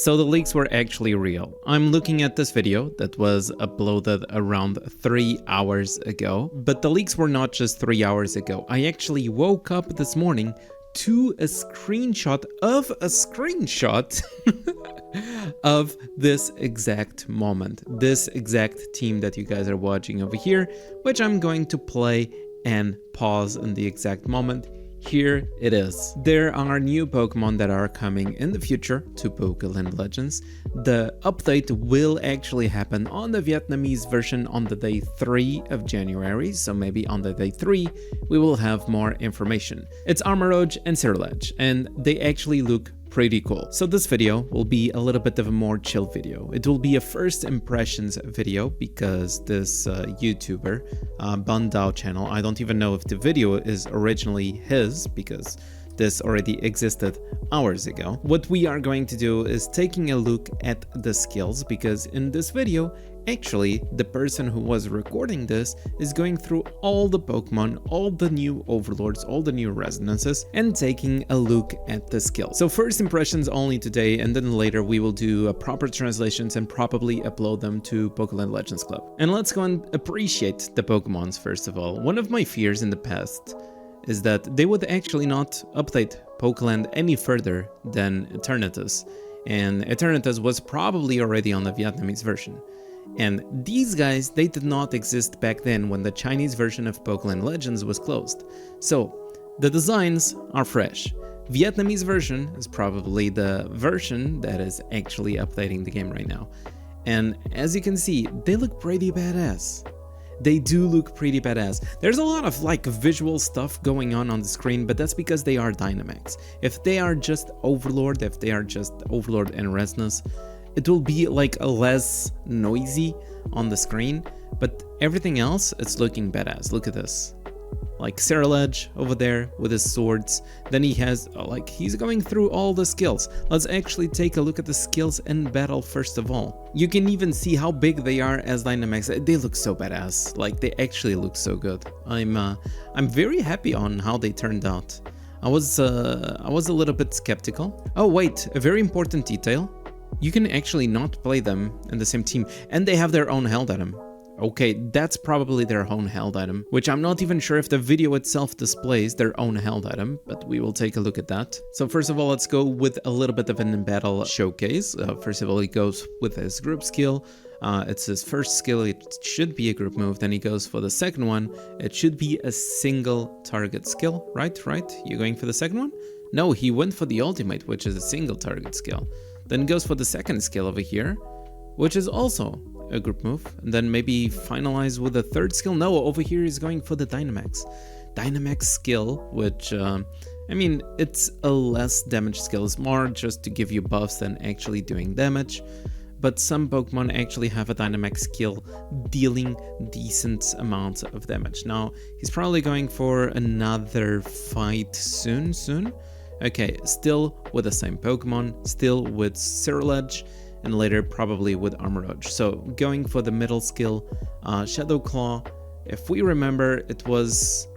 So the leaks were actually real. I'm looking at this video that was uploaded around 3 hours ago, but the leaks were not just 3 hours ago. I actually woke up this morning to a screenshot of a screenshot of this exact moment, this exact team that you guys are watching over here, which I'm going to play and pause in the exact moment. Here it is. There are new Pokemon that are coming in the future to Pokeland Legends. The update will actually happen on the Vietnamese version on the day 3 of January, so maybe on the day 3 we will have more information. It's Armarougue and Ceruledge, and they actually look pretty cool. So this video will be a little bit of a more chill video. It will be a first impressions video because this YouTuber, Bandao channel, I don't even know if the video is originally his because this already existed hours ago. What we are going to do is taking a look at the skills, because in this video, actually, the person who was recording this is going through all the Pokemon, all the new overlords, all the new resonances, and taking a look at the skills. So first impressions only today, and then later we will do proper translations and probably upload them to Pokeland Legends Club. And let's go and appreciate the Pokemons first of all. One of my fears in the past is that they would actually not update Pokeland any further than Eternatus. And Eternatus was probably already on the Vietnamese version. And these guys, they did not exist back then when the Chinese version of Pokeland Legends was closed. So the designs are fresh. Vietnamese version is probably the version that is actually updating the game right now. And as you can see, they look pretty badass. They do look pretty badass. There's a lot of like visual stuff going on the screen, but that's because they are Dynamax. If they are just Overlord, and Resonance, it will be like less noisy on the screen, but everything else, it's looking badass. Look at this. Like Ceruledge over there with his swords. Then he has, he's going through all the skills. Let's actually take a look at the skills in battle first of all. You can even see how big they are as Dynamax. They look so badass. Like, they actually look so good. I'm very happy on how they turned out. I was a little bit skeptical. Oh wait, a very important detail. You can actually not play them in the same team, and they have their own held item. Okay, that's probably their own held item, which I'm not even sure if the video itself displays their own held item, but we will take a look at that. So first of all, let's go with a little bit of an in-battle showcase. First of all, he goes with his group skill. It's his first skill, it should be a group move. Then he goes for the second one. It should be a single target skill, right? You going for the second one? No, he went for the ultimate, which is a single target skill. Then goes for the second skill over here, which is also a group move, and then maybe finalize with a third skill. No, over here he's going for the Dynamax skill, which I mean, it's a less damage skill. It's more just to give you buffs than actually doing damage, but some Pokemon actually have a Dynamax skill dealing decent amounts of damage. Now he's probably going for another fight soon. Okay, still with the same Pokemon, still with Ceruledge, and later probably with Armarougue. So going for the middle skill, Shadow Claw. If we remember, it was...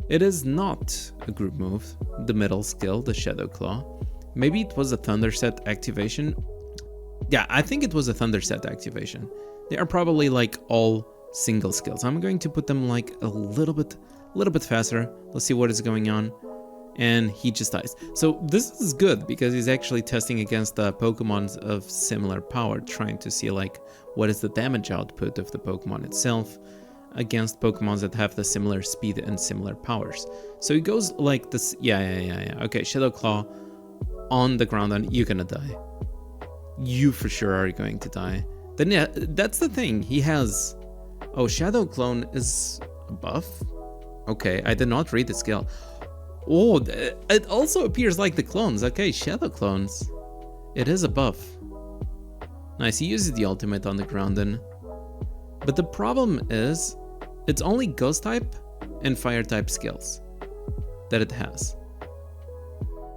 It is not a group move, the middle skill, the Shadow Claw. Maybe it was a Thunder Set activation. Yeah, I think it was a Thunder Set activation. They are probably like all single skills. I'm going to put them like a little bit faster. Let's see what is going on. And he just dies. So this is good because he's actually testing against the Pokemons of similar power, trying to see like what is the damage output of the Pokemon itself against Pokemons that have the similar speed and similar powers. So he goes like this. Yeah. Okay, Shadow Claw on the ground, and you're gonna die. You for sure are going to die. Then yeah, that's the thing. He has... Oh, Shadow Clone is a buff? Okay, I did not read the skill. Oh, it also appears like the clones. Okay, Shadow Clones. It is a buff. Nice, he uses the ultimate on the ground then. But the problem is, it's only Ghost type and Fire type skills that it has.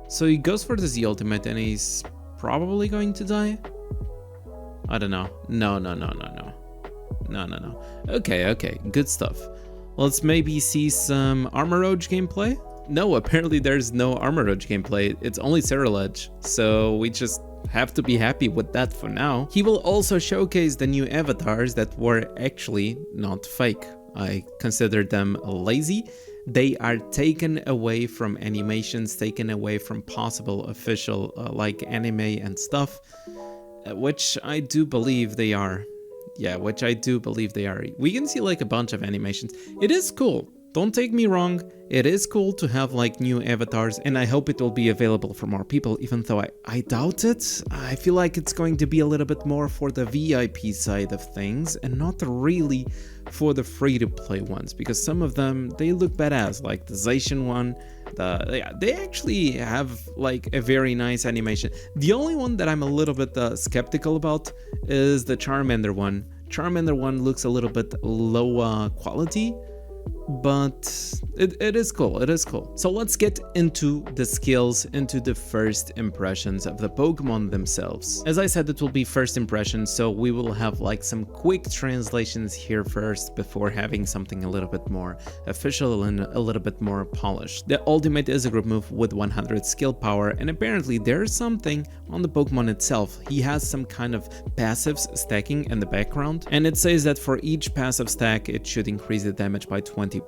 So he goes for the Z ultimate and he's probably going to die? I don't know. No. Okay, good stuff. Let's maybe see some Armarouge gameplay. no, apparently there's no Armarouge gameplay. It's only Ceruledge, so we just have to be happy with that for now. He will also showcase the new avatars that were actually not fake. I consider them lazy. They are taken away from animations, taken away from possible official like anime and stuff, which I do believe they are. Yeah, which I do believe they are. We can see like a bunch of animations. It is cool. Don't take me wrong, it is cool to have like new avatars, and I hope it will be available for more people, even though I doubt it. I feel like it's going to be a little bit more for the VIP side of things and not really for the free-to-play ones, because some of them, they look badass, like the Zacian one. They actually have like a very nice animation. The only one that I'm a little bit skeptical about is the Charmander one. Charmander one looks a little bit low quality, but it is cool, it is cool. So let's get into the skills, into the first impressions of the Pokemon themselves. As I said, it will be first impressions, so we will have like some quick translations here first before having something a little bit more official and a little bit more polished. The ultimate is a group move with 100 skill power, and apparently there's something on the Pokemon itself. He has some kind of passives stacking in the background, and it says that for each passive stack it should increase the damage by 20%,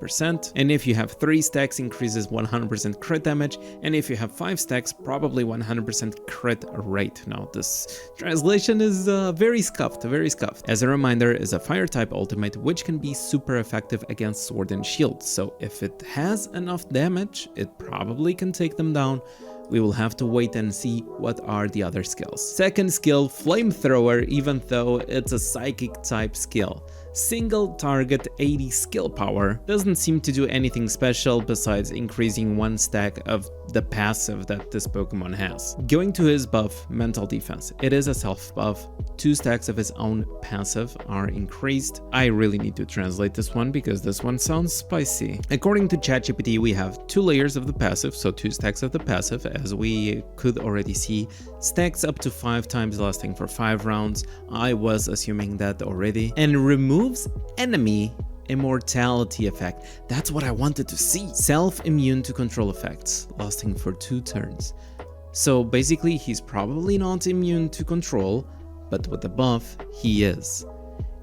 and if you have 3 stacks, increases 100% crit damage, and if you have 5 stacks, probably 100% crit rate. Now this translation is very scuffed, very scuffed. As a reminder, is a fire type ultimate which can be super effective against sword and shield, so if it has enough damage, it probably can take them down. We will have to wait and see what are the other skills. Second skill, Flamethrower, even though it's a psychic type skill. Single target 80 skill power, doesn't seem to do anything special besides increasing 1 stack of the passive that this Pokemon has. Going to his buff, Mental Defense, it is a self buff, 2 stacks of his own passive are increased. I really need to translate this one because this one sounds spicy. According to ChatGPT, we have 2 layers of the passive, so 2 stacks of the passive, as we could already see, stacks up to 5 times lasting for 5 rounds. I was assuming that already. And removes enemy immortality effect. That's what I wanted to see. Self-immune to control effects, lasting for 2 turns. So basically he's probably not immune to control, but with the buff he is.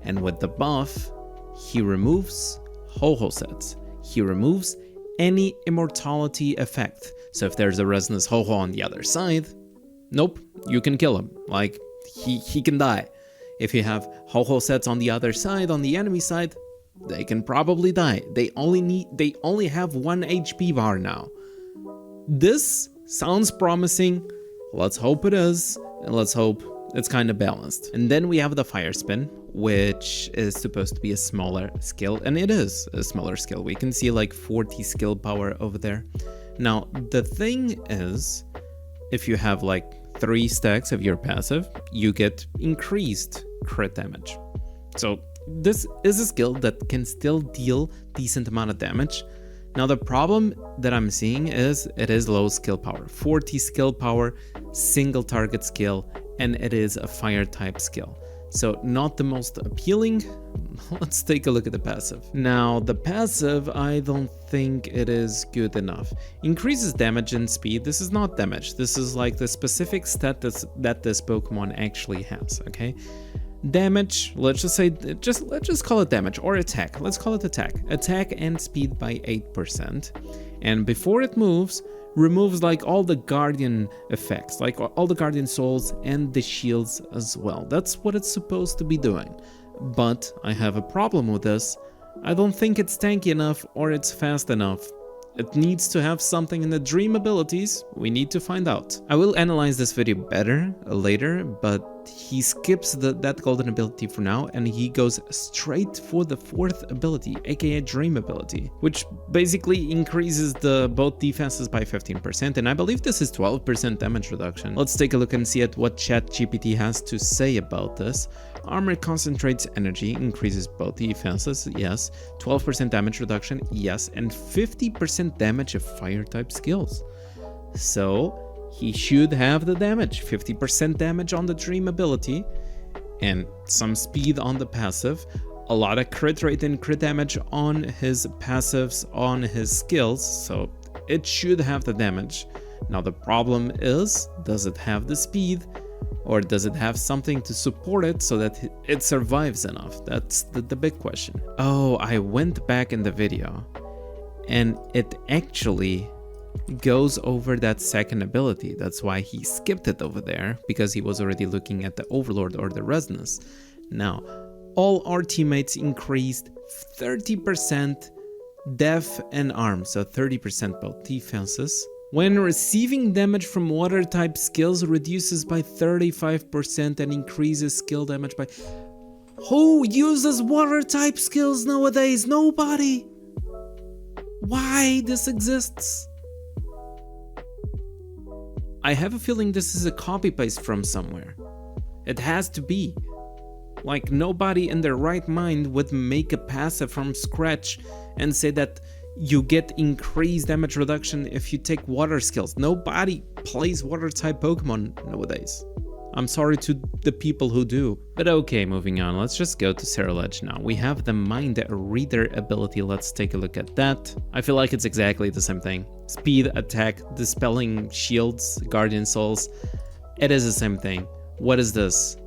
And with the buff he removes ho-ho sets. He removes any immortality effect. So if there's a resinous ho-ho on the other side, nope, you can kill him. Like he can die. If you have ho-ho sets on the other side, on the enemy side, they can probably die. They only have 1 HP bar now. This sounds promising. Let's hope it is, and let's hope it's kind of balanced. And then we have the Fire Spin, which is supposed to be a smaller skill, and it is a smaller skill. We can see like 40 skill power over there. Now, the thing is, if you have like 3 stacks of your passive, you get increased crit damage. So this is a skill that can still deal decent amount of damage. Now the problem that I'm seeing is it is low skill power, 40 skill power, single target skill, and it is a fire type skill. So not the most appealing. Let's take a look at the passive. Now the passive, I don't think it is good enough. Increases damage and speed. This is not damage. This is like the specific stat that this Pokemon actually has, okay? Damage, let's just call it damage, or attack. Let's call it attack. Attack and speed by 8%. And before it moves, removes like all the guardian effects, like all the guardian souls and the shields as well. That's what it's supposed to be doing. But I have a problem with this. I don't think it's tanky enough or it's fast enough. It needs to have something in the dream abilities. We need to find out. I will analyze this video better later, but he skips that golden ability for now, and he goes straight for the 4th ability, aka dream ability, which basically increases the both defenses by 15%, and I believe this is 12% damage reduction. Let's take a look and see at what ChatGPT has to say about this. Armor concentrates energy, increases both defenses, yes. 12% damage reduction, yes, and 50% damage of fire type skills. So he should have the damage, 50% damage on the dream ability, and some speed on the passive, a lot of crit rate and crit damage on his passives, on his skills, so it should have the damage. Now the problem is, does it have the speed? Or does it have something to support it so that it survives enough? That's the big question. Oh, I went back in the video and it actually goes over that second ability. That's why he skipped it over there, because he was already looking at the Overlord or the Resonance. Now, all our teammates increased 30% def and arm, so 30% both defenses. When receiving damage from water type skills, reduces by 35% and increases skill damage by... Who uses water type skills nowadays? Nobody! Why this exists? I have a feeling this is a copy paste from somewhere. It has to be. Like, nobody in their right mind would make a passive from scratch and say that you get increased damage reduction if you take water skills. Nobody plays water type Pokemon nowadays. I'm sorry to the people who do. But okay, moving on, let's just go to Ceruledge now. We have the Mind Reader ability, let's take a look at that. I feel like it's exactly the same thing. Speed, attack, dispelling shields, guardian souls. It is the same thing. What is this?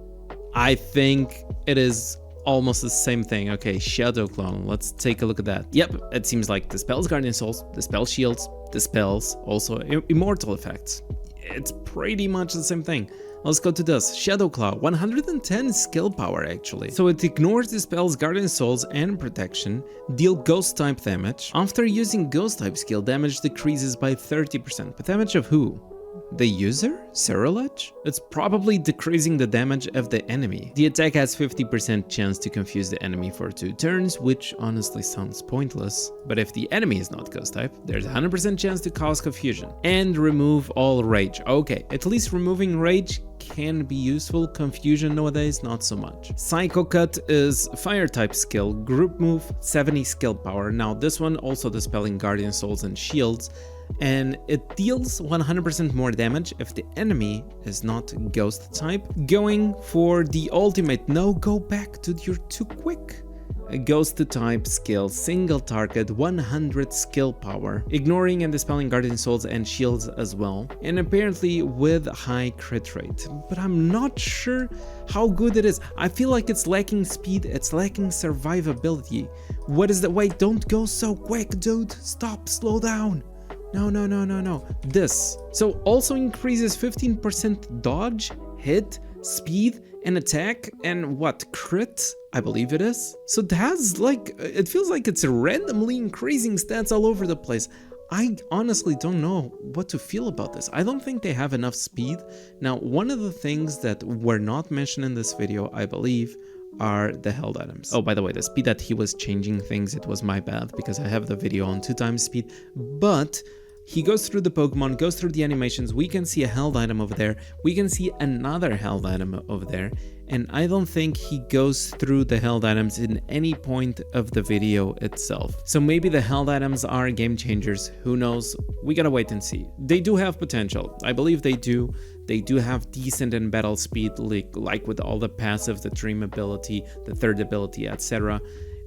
I think it is almost the same thing. Okay, Shadow Clone, let's take a look at that. Yep, it seems like dispels guardian souls, dispels shields, dispels also immortal effects. It's pretty much the same thing. Let's go to this. Shadow Claw, 110 skill power actually. So it ignores dispels guardian souls and protection, deal ghost type damage. After using ghost type skill, damage decreases by 30%. But damage of who? The user? Ceruledge? It's probably decreasing the damage of the enemy. The attack has 50% chance to confuse the enemy for 2 turns, which honestly sounds pointless. But if the enemy is not ghost type, there's a 100% chance to cause confusion. And remove all rage. Okay, at least removing rage can be useful. Confusion nowadays, not so much. Psycho Cut is fire type skill, group move, 70 skill power. Now this one also dispelling guardian souls and shields, and it deals 100% more damage if the enemy is not ghost type. Going for the ultimate, no, go back, dude, you're too quick. A ghost type skill, single target, 100 skill power, ignoring and dispelling guardian souls and shields as well, and apparently with high crit rate. But I'm not sure how good it is. I feel like it's lacking speed, it's lacking survivability. What is the wait? Don't go so quick, dude. Stop, slow down. No. This. So also increases 15% dodge, hit, speed, and attack, and what, crit? I believe it is. So that's like, it feels like it's randomly increasing stats all over the place. I honestly don't know what to feel about this. I don't think they have enough speed. Now, one of the things that were not mentioned in this video, I believe, are the held items. Oh, by the way, the speed that he was changing things, it was my bad because I have the video on 2x speed, but he goes through the Pokemon, goes through the animations, we can see a held item over there, we can see another held item over there, and I don't think he goes through the held items in any point of the video itself. So maybe the held items are game changers, who knows, we gotta wait and see. They do have potential, I believe they do. They do have decent in battle speed, like with all the passive, the dream ability, the third ability, etc.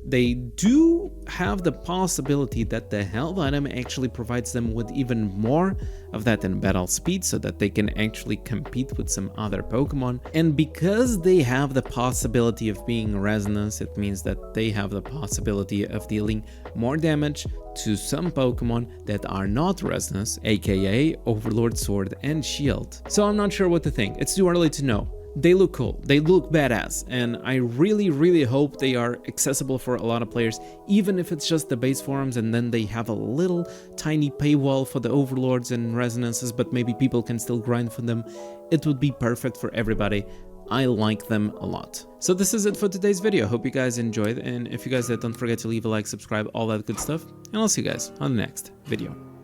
They do have the possibility that the held item actually provides them with even more of that in battle speed so that they can actually compete with some other Pokemon. And because they have the possibility of being resonance, it means that they have the possibility of dealing more damage to some Pokemon that are not resonance, aka Overlord Sword and Shield. So I'm not sure what to think, it's too early to know. They look cool, they look badass, and I really hope they are accessible for a lot of players, even if it's just the base forums and then they have a little tiny paywall for the Overlords and Resonances, but maybe people can still grind for them. It would be perfect for everybody. I like them a lot. So this is it for today's video. Hope you guys enjoyed, and if you guys did, don't forget to leave a like, subscribe, all that good stuff, and I'll see you guys on the next video.